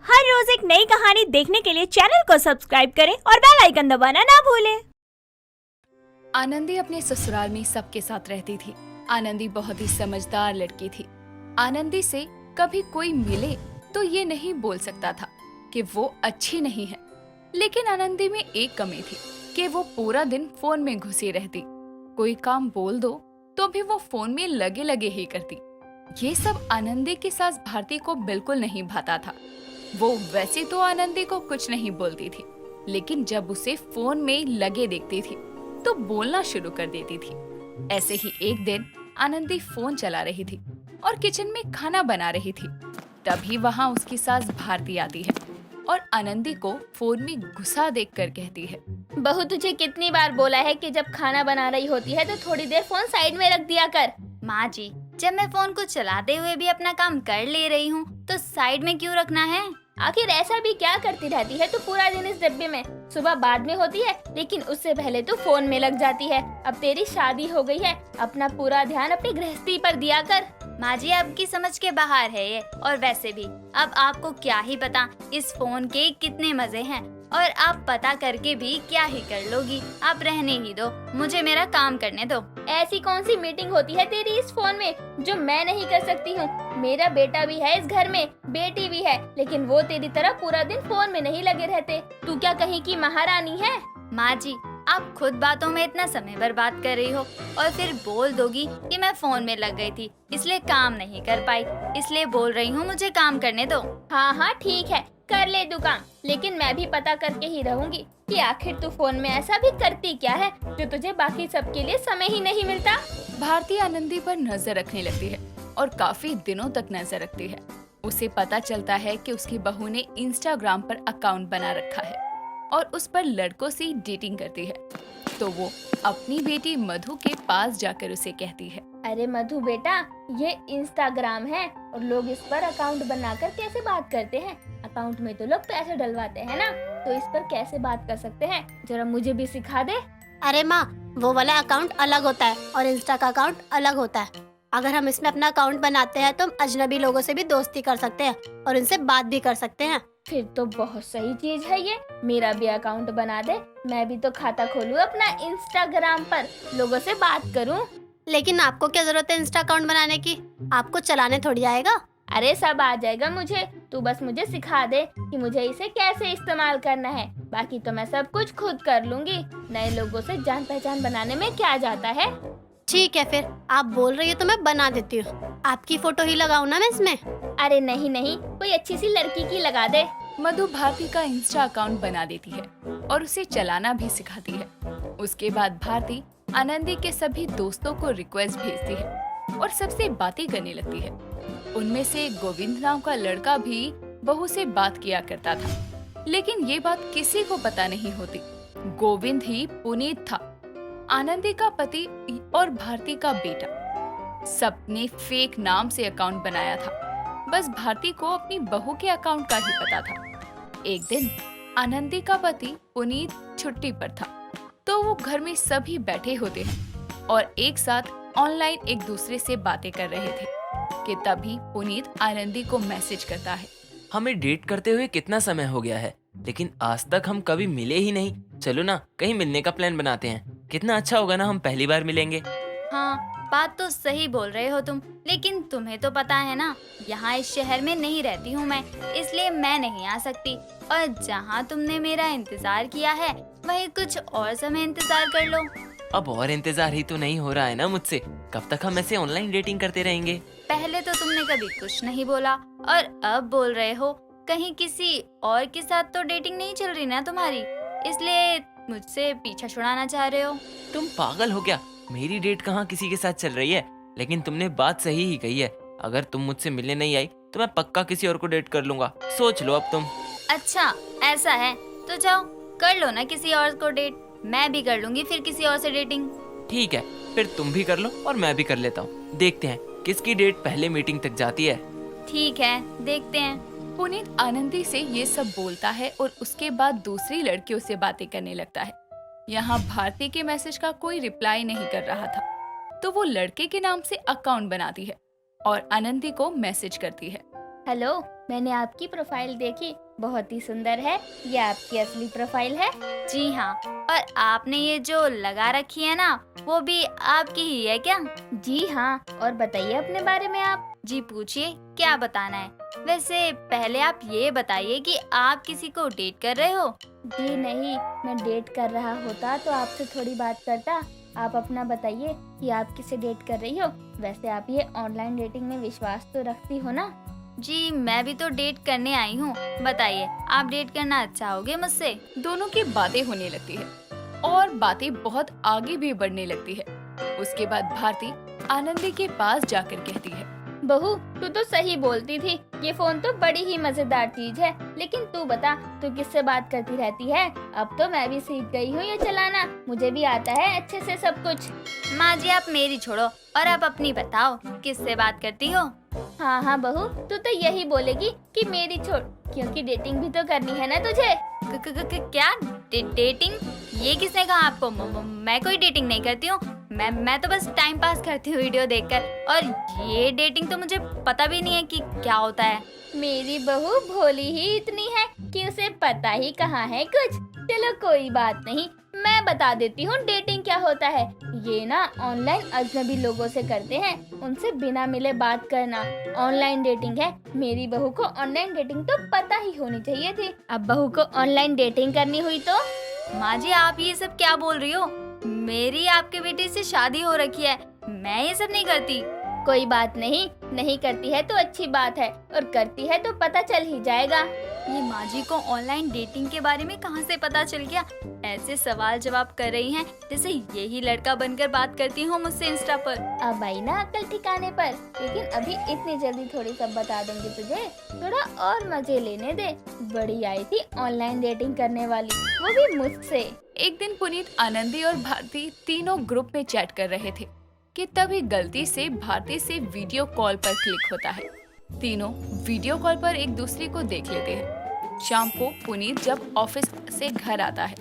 हर रोज एक नई कहानी देखने के लिए चैनल को सब्सक्राइब करें और बेल आइकन दबाना ना भूलें। आनंदी अपने ससुराल में सबके साथ रहती थी। आनंदी बहुत ही समझदार लड़की थी। आनंदी से कभी कोई मिले तो ये नहीं बोल सकता था कि वो अच्छी नहीं है। लेकिन आनंदी में एक कमी थी कि वो पूरा दिन फोन में घुसी रहती। कोई काम बोल दो तो भी वो फोन में लगे लगे ही करती। ये सब आनंदी की सास भारती को बिल्कुल नहीं भाता था। वो वैसे तो आनंदी को कुछ नहीं बोलती थी, लेकिन जब उसे फोन में लगे देखती थी तो बोलना शुरू कर देती थी। ऐसे ही एक दिन आनंदी फोन चला रही थी और किचन में खाना बना रही थी। तभी वहाँ उसकी सास भारती आती है और आनंदी को फोन में गुस्सा देखकर कहती है, बहू तुझे कितनी बार बोला है कि जब खाना बना रही होती है तो थोड़ी देर फोन साइड में रख दिया कर। माँ जी, जब मैं फोन को चलाते हुए भी अपना काम कर ले रही हूँ तो साइड में क्यों रखना है? आखिर ऐसा भी क्या करती रहती है तू पूरा दिन इस डब्बे में? सुबह बाद में होती है लेकिन उससे पहले तो फोन में लग जाती है। अब तेरी शादी हो गई है, अपना पूरा ध्यान अपनी गृहस्थी पर दिया कर। माँ जी, आपकी समझ के बाहर है ये। और वैसे भी अब आपको क्या ही पता इस फोन के कितने मजे हैं, और आप पता करके भी क्या ही कर लोगी। आप रहने ही दो, मुझे मेरा काम करने दो। ऐसी कौन सी मीटिंग होती है तेरी इस फोन में जो मैं नहीं कर सकती हूँ? मेरा बेटा भी है इस घर में, बेटी भी है, लेकिन वो तेरी तरह पूरा दिन फोन में नहीं लगे रहते। तू क्या कहीं की महारानी है? माँ जी, आप खुद बातों में इतना समय बर्बाद कर रही हो और फिर बोल दोगी कि मैं फोन में लग गई थी इसलिए काम नहीं कर पाई। इसलिए बोल रही हूँ, मुझे काम करने दो। हाँ हाँ ठीक है, कर ले तू काम, लेकिन मैं भी पता करके ही रहूंगी कि आखिर तू फोन में ऐसा भी करती क्या है जो तुझे बाकी सबके लिए समय ही नहीं मिलता। भारती आनंदी पर नजर रखने लगती है और काफी दिनों तक नजर रखती है। उसे पता चलता है कि उसकी बहू ने इंस्टाग्राम पर अकाउंट बना रखा है और उस पर लड़कों से डेटिंग करती है। तो वो अपनी बेटी मधु के पास जाकर उसे कहती है, अरे मधु बेटा, ये इंस्टाग्राम है और लोग इस पर अकाउंट बनाकर कैसे बात करते हैं? अकाउंट में तो लोग पैसे डलवाते हैं ना, तो इस पर कैसे बात कर सकते हैं? जरा मुझे भी सिखा दे। अरे माँ, वो वाला अकाउंट अलग होता है और इंस्टा का अकाउंट अलग होता है। अगर हम इसमें अपना अकाउंट बनाते हैं तो हम अजनबी लोगों से भी दोस्ती कर सकते हैं और उनसे बात भी कर सकते हैं। फिर तो बहुत सही चीज है ये। मेरा भी अकाउंट बना दे, मैं भी तो खाता खोलूँ अपना इंस्टाग्राम पर, लोगों से बात करूँ। लेकिन आपको क्या जरूरत है इंस्टा अकाउंट बनाने की? आपको चलाने थोड़ी आएगा। अरे सब आ जाएगा मुझे, तू बस मुझे सिखा दे कि मुझे इसे कैसे इस्तेमाल करना है। बाकी तो मैं सब कुछ खुद कर लूंगी। नए लोगों से जान पहचान बनाने में क्या जाता है। ठीक है, फिर आप बोल रही हो तो मैं बना देती हूँ। आपकी फोटो ही लगाऊं ना मैं इसमें? अरे नहीं नहीं, कोई अच्छी सी लड़की की लगा दे। मधु भारती का इंस्टा अकाउंट बना देती है और उसे चलाना भी सिखाती है। उसके बाद भारती आनंदी के सभी दोस्तों को रिक्वेस्ट भेजती है और सबसे बातें करने लगती है। उनमें से गोविंद नाम का लड़का भी बहू से बात किया करता था, लेकिन ये बात किसी को पता नहीं होती। गोविंद ही पुनीत था, आनंदी का पति और भारती का बेटा। सबने फेक नाम से अकाउंट बनाया था। बस भारती को अपनी बहू के अकाउंट का ही पता था। एक दिन आनंदी का पति पुनीत छुट्टी पर था, तो वो घर में सभी बैठे होते हैं और एक साथ ऑनलाइन एक दूसरे से बातें कर रहे थे कि तभी पुनीत आनंदी को मैसेज करता है, हमें डेट करते हुए कितना समय हो गया है, लेकिन आज तक हम कभी मिले ही नहीं। चलो ना, कहीं मिलने का प्लान बनाते हैं। कितना अच्छा होगा ना, हम पहली बार मिलेंगे। हाँ, बात तो सही बोल रहे हो तुम, लेकिन तुम्हें तो पता है ना, यहाँ इस शहर में नहीं रहती हूँ मैं, इसलिए मैं नहीं आ सकती। और जहाँ तुमने मेरा इंतजार किया है वहीं कुछ और समय इंतजार कर लो। अब और इंतजार ही तो नहीं हो रहा है ना मुझसे। कब तक हम ऐसे ऑनलाइन डेटिंग करते रहेंगे? पहले तो तुमने कभी कुछ नहीं बोला और अब बोल रहे हो। कहीं किसी और के साथ तो डेटिंग नहीं चल रही ना तुम्हारी, इसलिए मुझसे पीछा छुड़ाना चाह रहे हो? तुम पागल हो क्या? मेरी डेट कहाँ किसी के साथ चल रही है। लेकिन तुमने बात सही ही कही है। अगर तुम मुझसे मिलने नहीं आई तो मैं पक्का किसी और को डेट कर लूंगा। सोच लो अब तुम। अच्छा ऐसा है तो जाओ कर लो ना किसी और को डेट। मैं भी कर लूंगी फिर किसी और से डेटिंग। ठीक है, फिर तुम भी कर लो और मैं भी कर लेता हूँ। देखते हैं किसकी डेट पहले मीटिंग तक जाती है। ठीक है, देखते हैं। पुनीत आनंदी से ये सब बोलता है और उसके बाद दूसरी लड़कियों से बातें करने लगता है। यहाँ भारती के मैसेज का कोई रिप्लाई नहीं कर रहा था, तो वो लड़के के नाम से अकाउंट बनाती है और आनंदी को मैसेज करती है। हेलो, मैंने आपकी प्रोफाइल देखी, बहुत ही सुंदर है। ये आपकी असली प्रोफाइल है? जी हाँ, और आपने ये जो लगा रखी है ना, वो भी आपकी ही है क्या? जी हाँ, और बताइए अपने बारे में आप। जी पूछिए, क्या बताना है? वैसे पहले आप ये बताइए कि आप किसी को डेट कर रहे हो? जी नहीं, मैं डेट कर रहा होता तो आपसे थोड़ी बात करता। आप अपना बताइए कि आप किसे डेट कर रही हो। वैसे आप ये ऑनलाइन डेटिंग में विश्वास तो रखती हो ना? जी मैं भी तो डेट करने आई हूँ। बताइए, आप डेट करना चाहोगे मुझसे? दोनों की बातें होने लगती है और बातें बहुत आगे भी बढ़ने लगती है। उसके बाद भारती आनंदी के पास जाकर कहती है, बहू, तू तो सही बोलती थी, ये फोन तो बड़ी ही मजेदार चीज है। लेकिन तू बता, तू किससे बात करती रहती है? अब तो मैं भी सीख गई हूँ ये चलाना, मुझे भी आता है अच्छे से सब कुछ। माँ जी आप मेरी छोड़ो और आप अपनी बताओ, किससे बात करती हो? हाँ हाँ बहू, तू तो यही बोलेगी कि मेरी छोड़, क्योंकि डेटिंग भी तो करनी है ना तुझे। क्या डेटिंग? ये किसने कहा आपको? मैं कोई डेटिंग नहीं करती हूँ। मैं तो बस टाइम पास करती हूँ वीडियो देखकर, और ये डेटिंग तो मुझे पता भी नहीं है कि क्या होता है। मेरी बहू भोली ही इतनी है कि उसे पता ही कहाँ है कुछ। चलो कोई बात नहीं, मैं बता देती हूँ डेटिंग क्या होता है। ये ना ऑनलाइन अजनबी लोगों से करते हैं, उनसे बिना मिले बात करना ऑनलाइन डेटिंग है। मेरी बहू को ऑनलाइन डेटिंग तो पता ही होनी चाहिए थी। अब बहू को ऑनलाइन डेटिंग करनी हुई तो? माँ जी आप ये सब क्या बोल रही हो? मेरी आपके बेटे से शादी हो रखी है, मैं ये सब नहीं करती। कोई बात नहीं, नहीं करती है तो अच्छी बात है, और करती है तो पता चल ही जाएगा। ये माँ जी को ऑनलाइन डेटिंग के बारे में कहाँ से पता चल गया? ऐसे सवाल जवाब कर रही हैं जैसे यही लड़का बनकर बात करती हूँ मुझसे इंस्टा पर। अब आई ना अक्ल ठिकाने पर, लेकिन अभी इतनी जल्दी थोड़ी सब बता दूंगी तुझे, थोड़ा और मजे लेने दे। बड़ी आई थी ऑनलाइन डेटिंग करने वाली, वो भी मुझसे। एक दिन पुनीत, आनंदी और भारती तीनों ग्रुप में चैट कर रहे थे कि तभी गलती से भारती से वीडियो कॉल पर क्लिक होता है। तीनों वीडियो कॉल पर एक दूसरे को देख लेते हैं। शाम को पुनीत जब ऑफिस से घर आता है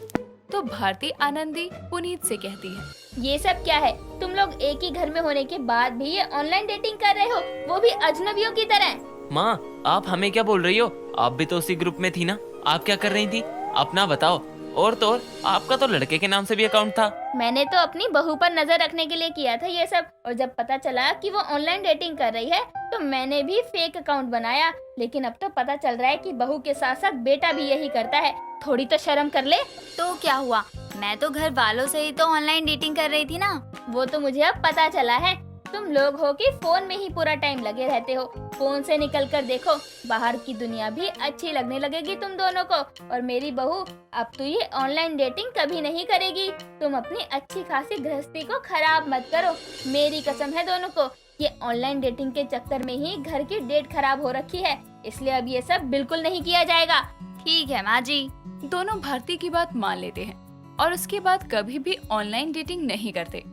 तो भारती आनंदी पुनीत से कहती है, ये सब क्या है? तुम लोग एक ही घर में होने के बाद भी ये ऑनलाइन डेटिंग कर रहे हो, वो भी अजनबियों की तरह। माँ, आप हमें क्या बोल रही हो? आप भी तो उसी ग्रुप में थी ना, आप क्या कर रही थी? अपना बताओ। और तो और, आपका तो लड़के के नाम से भी अकाउंट था। मैंने तो अपनी बहू पर नजर रखने के लिए किया था ये सब, और जब पता चला कि वो ऑनलाइन डेटिंग कर रही है तो मैंने भी फेक अकाउंट बनाया। लेकिन अब तो पता चल रहा है कि बहू के साथ साथ बेटा भी यही करता है। थोड़ी तो शर्म कर ले। तो क्या हुआ? मैं तो घर वालों से ही तो ऑनलाइन डेटिंग कर रही थी ना। वो तो मुझे अब पता चला है, तुम लोग हो कि फोन में ही पूरा टाइम लगे रहते हो। फोन से निकल कर देखो, बाहर की दुनिया भी अच्छी लगने लगेगी तुम दोनों को। और मेरी बहू, अब तो ये ऑनलाइन डेटिंग कभी नहीं करेगी। तुम अपनी अच्छी खासी गृहस्थी को खराब मत करो, मेरी कसम है दोनों को। ये ऑनलाइन डेटिंग के चक्कर में ही घर की डेट खराब हो रखी है, इसलिए अब ये सब बिल्कुल नहीं किया जाएगा। ठीक है माँ जी। दोनों भारती की बात मान लेते हैं और उसके बाद कभी भी ऑनलाइन डेटिंग नहीं करते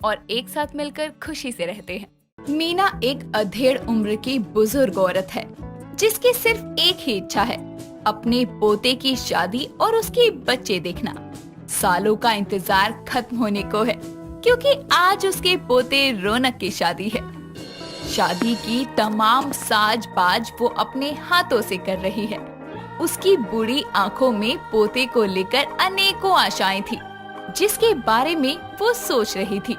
और एक साथ मिलकर खुशी से रहते हैं। मीना एक अधेड़ उम्र की बुजुर्ग औरत है जिसकी सिर्फ एक ही इच्छा है, अपने पोते की शादी और उसके बच्चे देखना। सालों का इंतजार खत्म होने को है क्योंकि आज उसके पोते रौनक की शादी है। शादी की तमाम साज बाज वो अपने हाथों से कर रही है। उसकी बुरी आंखों में पोते को लेकर अनेकों आशाएं थी जिसके बारे में वो सोच रही थी।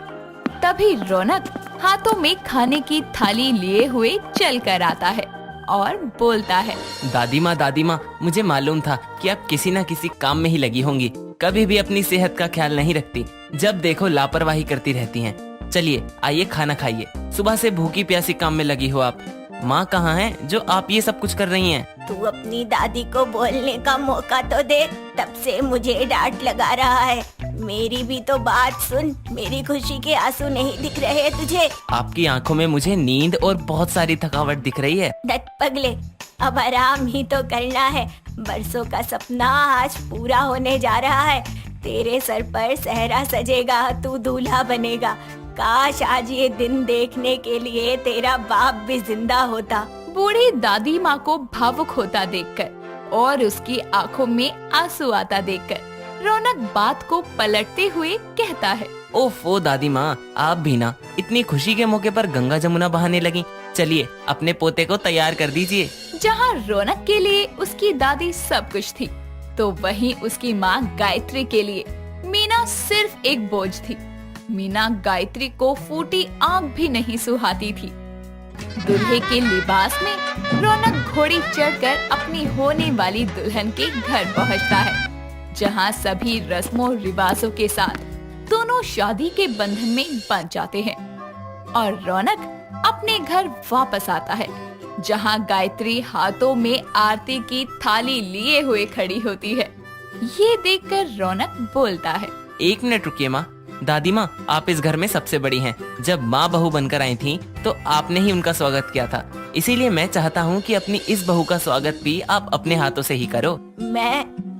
तभी रौनक हाथों में खाने की थाली लिए हुए चल कर आता है और बोलता है, दादी माँ, मुझे मालूम था कि आप किसी न किसी काम में ही लगी होंगी। कभी भी अपनी सेहत का ख्याल नहीं रखती, जब देखो लापरवाही करती रहती हैं। चलिए आइए खाना खाइए, सुबह से भूखी प्यासी काम में लगी हो आप। माँ कहाँ है जो आप ये सब कुछ कर रही हैं? तू अपनी दादी को बोलने का मौका तो दे, तब से मुझे डांट लगा रहा है। मेरी भी तो बात सुन, मेरी खुशी के आंसू नहीं दिख रहे तुझे? आपकी आंखों में मुझे नींद और बहुत सारी थकावट दिख रही है। दत्त पगले, अब आराम ही तो करना है। बरसों का सपना आज पूरा होने जा रहा है। तेरे सर पर सहरा सजेगा, तू दूल्हा बनेगा। काश आज ये दिन देखने के लिए तेरा बाप भी जिंदा होता। बूढ़ी दादी माँ को भावुक होता देखकर और उसकी आंखों में आंसू आता देखकर रौनक बात को पलटते हुए कहता है, ओफो दादी माँ, आप भी ना इतनी खुशी के मौके पर गंगा जमुना बहाने लगी। चलिए अपने पोते को तैयार कर दीजिए। जहाँ रौनक के लिए उसकी दादी सब कुछ थी, तो वहीं उसकी माँ गायत्री के लिए मीना सिर्फ एक बोझ थी। मीना गायत्री को फूटी आंख भी नहीं सुहाती थी। दूल्हे के लिबास में रौनक घोड़ी चढ़कर अपनी होने वाली दुल्हन के घर पहुंचता है, जहां सभी रस्मों रिवाजों के साथ दोनों शादी के बंधन में बंध जाते हैं और रौनक अपने घर वापस आता है, जहां गायत्री हाथों में आरती की थाली लिए हुए खड़ी होती है। ये देखकर रौनक बोलता है, 1 मिनट रुकिए माँ। दादी माँ, आप इस घर में सबसे बड़ी हैं। जब माँ बहू बनकर आई थी तो आपने ही उनका स्वागत किया था, इसीलिए मैं चाहता हूँ कि अपनी इस बहू का स्वागत भी आप अपने हाथों से ही करो।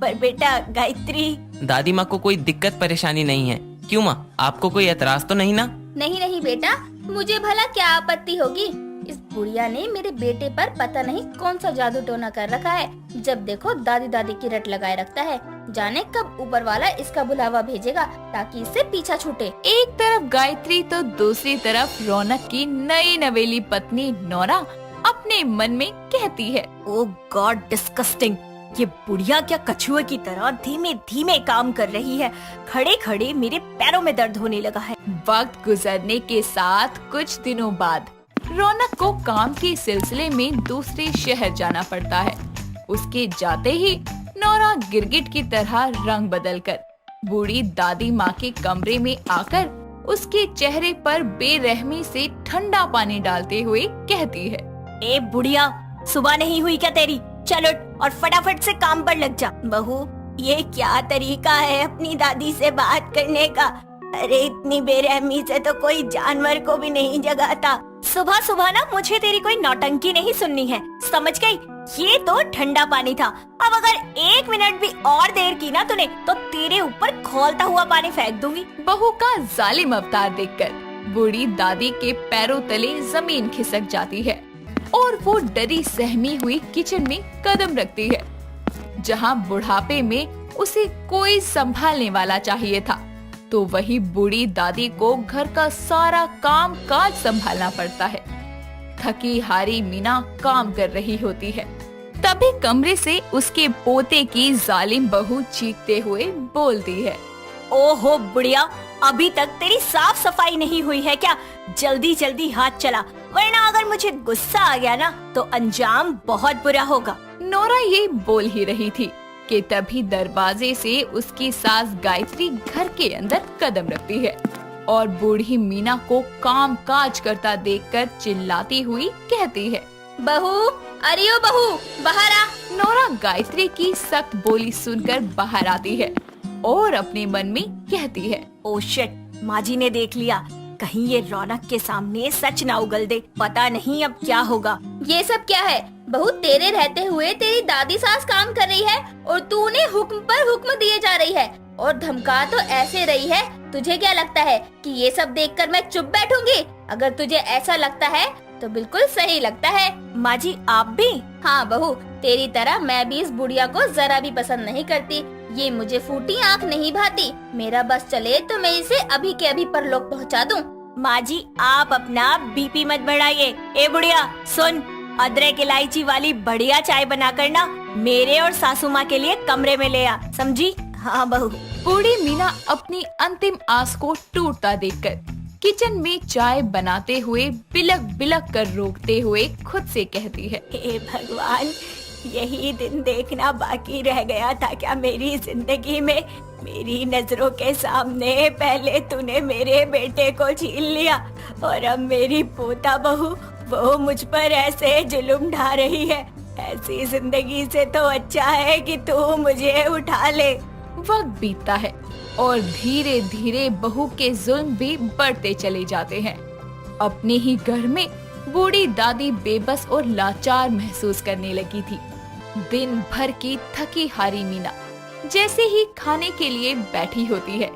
पर बेटा गायत्री। दादी माँ को कोई दिक्कत परेशानी नहीं है, क्यों माँ, आपको कोई एतराज तो नहीं ना? नहीं नहीं बेटा, मुझे भला क्या आपत्ति होगी। इस बुढ़िया ने मेरे बेटे पर पता नहीं कौन सा जादू टोना कर रखा है। जब देखो दादी दादी की रट लगाए रखता है। जाने कब ऊपर वाला इसका बुलावा भेजेगा ताकि इससे पीछा छूटे। एक तरफ गायत्री तो दूसरी तरफ रौनक की नई नवेली पत्नी नोरा अपने मन में कहती है, ओ गॉड डिस्कस्टिंग। ये बुढ़िया क्या कछुए की तरह धीमे धीमे काम कर रही है। खड़े खड़े मेरे पैरों में दर्द होने लगा है। वक्त गुजरने के साथ कुछ दिनों बाद रौनक को काम के सिलसिले में दूसरे शहर जाना पड़ता है। उसके जाते ही नोरा गिरगिट की तरह रंग बदलकर बूढ़ी दादी माँ के कमरे में आकर उसके चेहरे पर बेरहमी से ठंडा पानी डालते हुए कहती है, ए बुढ़िया, सुबह नहीं हुई क्या तेरी? चल उठ और फटाफट से काम पर लग जा। बहू, ये क्या तरीका है अपनी दादी से बात करने का? अरे इतनी बेरहमी से तो कोई जानवर को भी नहीं जगाता। सुबह सुबह ना मुझे तेरी कोई नौटंकी नहीं सुननी है, समझ गई? ये तो ठंडा पानी था। अब अगर 1 मिनट भी और देर की ना तूने तो तेरे ऊपर खौलता हुआ पानी फेंक दूंगी। बहू का जालिम अवतार देखकर बूढ़ी दादी के पैरों तले जमीन खिसक जाती है और वो डरी सहमी हुई किचन में कदम रखती है, जहाँ बुढ़ापे में उसे कोई संभालने वाला चाहिए था, तो वही बूढ़ी दादी को घर का सारा काम काज संभालना पड़ता है। थकी हारी मीना काम कर रही होती है। तभी कमरे से उसके पोते की जालिम बहू चीखते हुए बोलती है, ओहो बुढ़िया, अभी तक तेरी साफ सफाई नहीं हुई है क्या? जल्दी जल्दी हाथ चला, वरना अगर मुझे गुस्सा आ गया ना तो अंजाम बहुत बुरा होगा। नोरा ये बोल ही रही थी कि तभी दरवाजे से उसकी सास गायत्री घर के अंदर कदम रखती है और बूढ़ी मीना को काम काज करता देखकर चिल्लाती हुई कहती है, बहू, अरे ओ बहू, बाहर आ। नोरा गायत्री की सख्त बोली सुनकर बाहर आती है और अपने मन में कहती है, ओ शिट, माँ जी ने देख लिया। कहीं ये रौनक के सामने सच ना उगल दे, पता नहीं अब क्या होगा। ये सब क्या है? बहू, तेरे रहते हुए तेरी दादी सास काम कर रही है और तू उन्हें हुक्म पर हुक्म दिए जा रही है और धमका तो ऐसे रही है। तुझे क्या लगता है कि ये सब देखकर मैं चुप बैठूंगी? अगर तुझे ऐसा लगता है तो बिल्कुल सही लगता है। माँ जी आप भी? हाँ बहू, तेरी तरह मैं भी इस बुढ़िया को जरा भी पसंद नहीं करती। ये मुझे फूटी आँख नहीं भाती। मेरा बस चले तो मैं इसे अभी के अभी परलोक पहुँचा दूँ। माँ जी आप अपना बीपी मत बढ़ाइए। ए बुढ़िया सुन, अदरक इलायची वाली बढ़िया चाय बना कर ना मेरे और सासू माँ के लिए कमरे में ले आ, समझी? हाँ बहू। बूढ़ी मीना अपनी अंतिम आस को टूटता देखकर किचन में चाय बनाते हुए बिलक बिलक कर रोकते हुए खुद से कहती है, हे भगवान, यही दिन देखना बाकी रह गया था क्या मेरी जिंदगी में? मेरी नजरों के सामने पहले तूने मेरे बेटे को छीन लिया और अब मेरी पोता बहू वो मुझ पर ऐसे जुल्म ढा रही है। ऐसी जिंदगी से तो अच्छा है कि तू मुझे उठा ले। वक्त बीतता है और धीरे धीरे बहू के जुल्म भी बढ़ते चले जाते हैं। अपने ही घर में बूढ़ी दादी बेबस और लाचार महसूस करने लगी थी। दिन भर की थकी हारी मीना जैसे ही खाने के लिए बैठी होती है,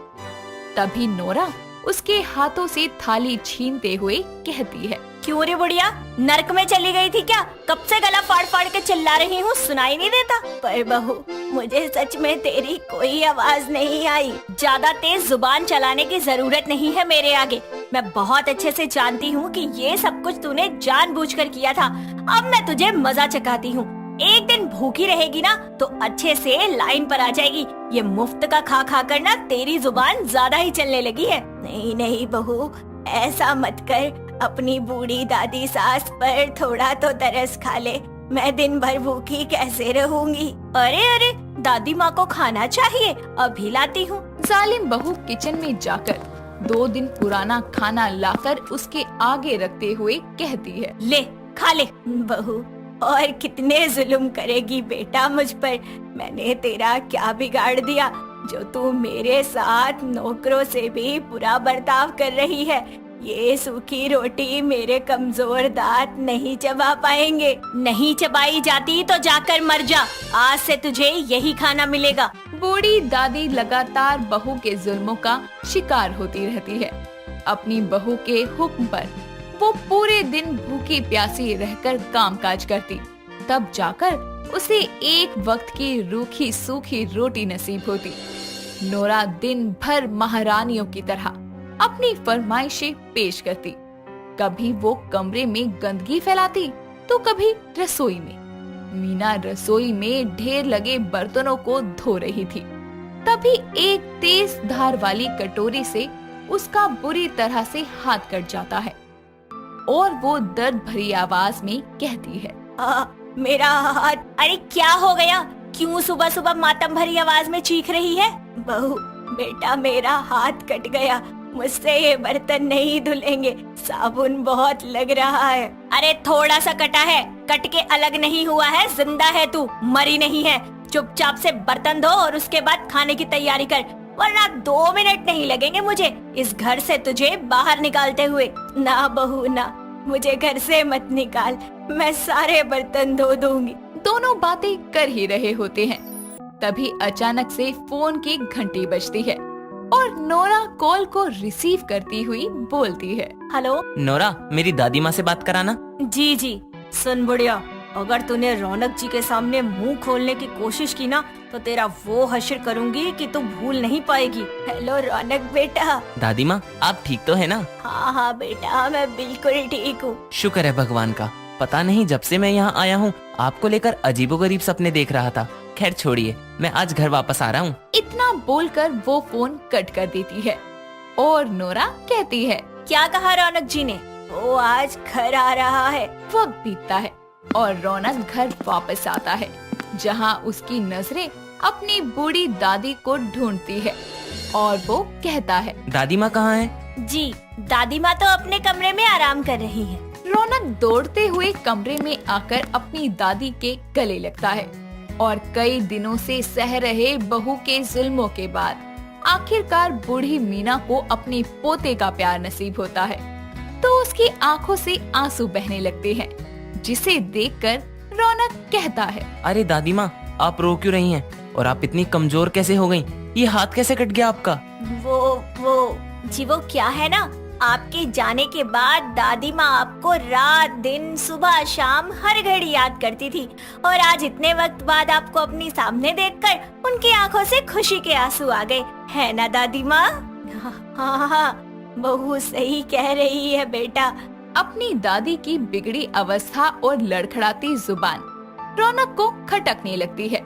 तभी नोरा उसके हाथों से थाली छीनते हुए कहती है। क्यों रे बुढ़िया, नरक में चली गई थी क्या? कब से गला फाड़ फाड़ के चिल्ला रही हूँ, सुनाई नहीं देता? पर बहू, मुझे सच में तेरी कोई आवाज नहीं आई। ज्यादा तेज जुबान चलाने की जरूरत नहीं है मेरे आगे। मैं बहुत अच्छे से जानती हूँ कि ये सब कुछ तूने जानबूझकर किया था। अब मैं तुझे मजा चखाती हूँ। एक दिन भूखी रहेगी ना तो अच्छे से लाइन पर आ जाएगी। ये मुफ्त का खा खा कर ना तेरी जुबान ज्यादा ही चलने लगी है। नहीं नहीं बहू, ऐसा मत कर। अपनी बूढ़ी दादी सास पर थोड़ा तो तरस खा ले। मैं दिन भर भूखी कैसे रहूंगी? अरे अरे, दादी माँ को खाना चाहिए, अभी लाती हूँ। जालिम बहू किचन में जाकर 2 दिन पुराना खाना लाकर उसके आगे रखते हुए कहती है। ले खा ले बहू। और कितने जुल्म करेगी बेटा मुझ पर? मैंने तेरा क्या बिगाड़ दिया जो तू मेरे साथ नौकरों से भी बुरा बर्ताव कर रही है? ये सूखी रोटी मेरे कमजोर दांत नहीं चबा पाएंगे। नहीं चबाई जाती तो जाकर मर जा। आज से तुझे यही खाना मिलेगा। बूढ़ी दादी लगातार बहू के जुल्मों का शिकार होती रहती है। अपनी बहू के हुक्म पर वो पूरे दिन भूखी प्यासी रहकर कामकाज करती, तब जाकर उसे एक वक्त की रूखी सूखी रोटी नसीब होती। नोरा दिन भर महारानियों की तरह अपनी फरमाइशें पेश करती। कभी वो कमरे में गंदगी फैलाती तो कभी रसोई में। मीना रसोई में ढेर लगे बर्तनों को धो रही थी, तभी एक तेज धार वाली कटोरी से उसका बुरी तरह से हाथ कट जाता है और वो दर्द भरी आवाज में कहती है, मेरा हाथ। अरे क्या हो गया? क्यों सुबह सुबह मातम भरी आवाज में चीख रही है? बहू बेटा, मेरा हाथ कट गया। मुझसे ये बर्तन नहीं धुलेंगे, साबुन बहुत लग रहा है। अरे थोड़ा सा कटा है, कट के अलग नहीं हुआ है। जिंदा है तू, मरी नहीं है। चुपचाप से बर्तन धो और उसके बाद खाने की तैयारी कर, वरना 2 मिनट नहीं लगेंगे मुझे इस घर से तुझे बाहर निकालते हुए। ना बहू ना, मुझे घर से मत निकाल, मैं सारे बर्तन धो दूंगी। दोनों बातें कर ही रहे होते हैं, तभी अचानक से फोन की घंटी बजती है और नोरा कॉल को रिसीव करती हुई बोलती है। हेलो नोरा, मेरी दादी माँ से बात कराना। जी जी। सुन बुढ़िया, अगर तूने रौनक जी के सामने मुंह खोलने की कोशिश की ना तो तेरा वो हश्र करूंगी कि तू भूल नहीं पाएगी। हेलो रौनक बेटा। दादी माँ, आप ठीक तो है ना? हाँ हाँ बेटा, मैं बिल्कुल ठीक हूँ। शुक्र है भगवान का। पता नहीं जब से मैं यहाँ आया हूँ आपको लेकर अजीबोगरीब सपने देख रहा था। खैर छोड़िए, मैं आज घर वापस आ रहा हूँ। इतना बोलकर वो फोन कट कर देती है और नोरा कहती है, क्या कहा रौनक जी ने? वो आज घर आ रहा है। वक्त बीतता है और रौनक घर वापस आता है, जहाँ उसकी नजरें अपनी बूढ़ी दादी को ढूंढती है और वो कहता है, दादी माँ कहाँ है? जी, दादी माँ तो अपने कमरे में आराम कर रही है। रौनक दौड़ते हुए कमरे में आकर अपनी दादी के गले लगता है और कई दिनों से सह रहे बहू के जुल्मों के बाद आखिरकार बूढ़ी मीना को अपने पोते का प्यार नसीब होता है, तो उसकी आंखों से आंसू बहने लगते हैं, जिसे देखकर रौनक कहता है, अरे दादी माँ, आप रो क्यों रही हैं? और आप इतनी कमजोर कैसे हो गयी? ये हाथ कैसे कट गया आपका? वो क्या है ना, आपके जाने के बाद दादी माँ आपको रात दिन सुबह शाम हर घड़ी याद करती थी, और आज इतने वक्त बाद आपको अपनी सामने देखकर उनकी आंखों से खुशी के आंसू आ गए, है ना दादी माँ? हाँ, बहू सही कह रही है बेटा। अपनी दादी की बिगड़ी अवस्था और लड़खड़ाती जुबान रौनक को खटकने लगती है,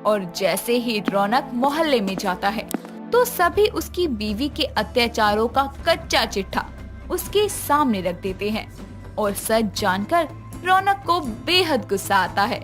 और जैसे ही रौनक मोहल्ले में जाता है तो सभी उसकी बीवी के अत्याचारों का कच्चा चिट्ठा उसके सामने रख देते हैं, और सच जानकर रौनक को बेहद गुस्सा आता है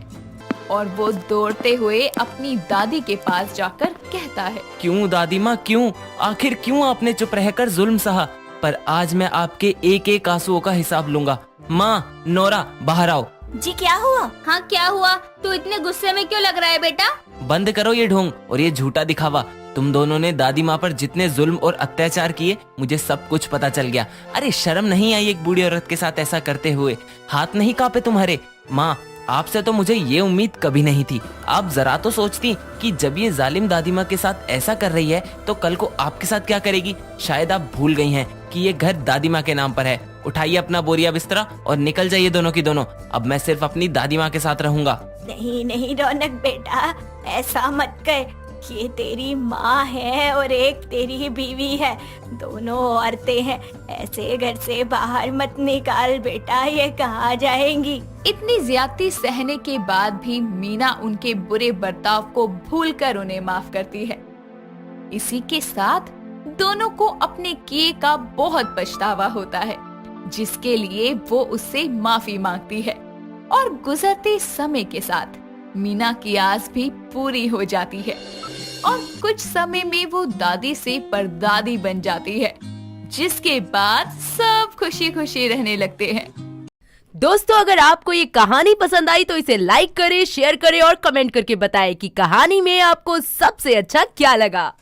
और वो दौड़ते हुए अपनी दादी के पास जाकर कहता है, क्यों दादी माँ, क्यों? आखिर क्यों आपने चुप रहकर जुल्म सहा? पर आज मैं आपके एक एक आंसुओं का हिसाब लूंगा। माँ, नोरा, बाहर आओ। जी क्या हुआ? हाँ क्या हुआ? तू इतने गुस्से में क्यों लग रहा है बेटा? बंद करो ये ढोंग और ये झूठा दिखावा। तुम दोनों ने दादी माँ पर जितने जुल्म और अत्याचार किए, मुझे सब कुछ पता चल गया। अरे शर्म नहीं आई एक बूढ़ी औरत के साथ ऐसा करते हुए? हाथ नहीं कांपे तुम्हारे? माँ, आपसे तो मुझे ये उम्मीद कभी नहीं थी। आप जरा तो सोचती कि जब ये जालिम दादी माँ के साथ ऐसा कर रही है तो कल को आपके साथ क्या करेगी। शायद आप भूल गई हैं कि ये घर दादी माँ के नाम पर है। उठाइए अपना बोरिया बिस्तरा और निकल जाइए दोनों की दोनों। अब मैं सिर्फ अपनी दादी माँ के साथ रहूंगा। नहीं नहीं रौनक बेटा, ऐसा मत कर। ये तेरी माँ है और एक तेरी बीवी है, दोनों औरतें हैं। ऐसे घर से बाहर मत निकाल बेटा, ये कहाँ जाएंगी। इतनी ज्यादती सहने के बाद भी मीना उनके बुरे बर्ताव को भूलकर उन्हें माफ करती है। इसी के साथ दोनों को अपने किए का बहुत पछतावा होता है, जिसके लिए वो उससे माफी मांगती है। और गुजरते समय के साथ मीना की आस भी पूरी हो जाती है और कुछ समय में वो दादी से परदादी बन जाती है, जिसके बाद सब खुशी खुशी रहने लगते हैं। दोस्तों, अगर आपको ये कहानी पसंद आई तो इसे लाइक करें, शेयर करें और कमेंट करके बताएं कि कहानी में आपको सबसे अच्छा क्या लगा।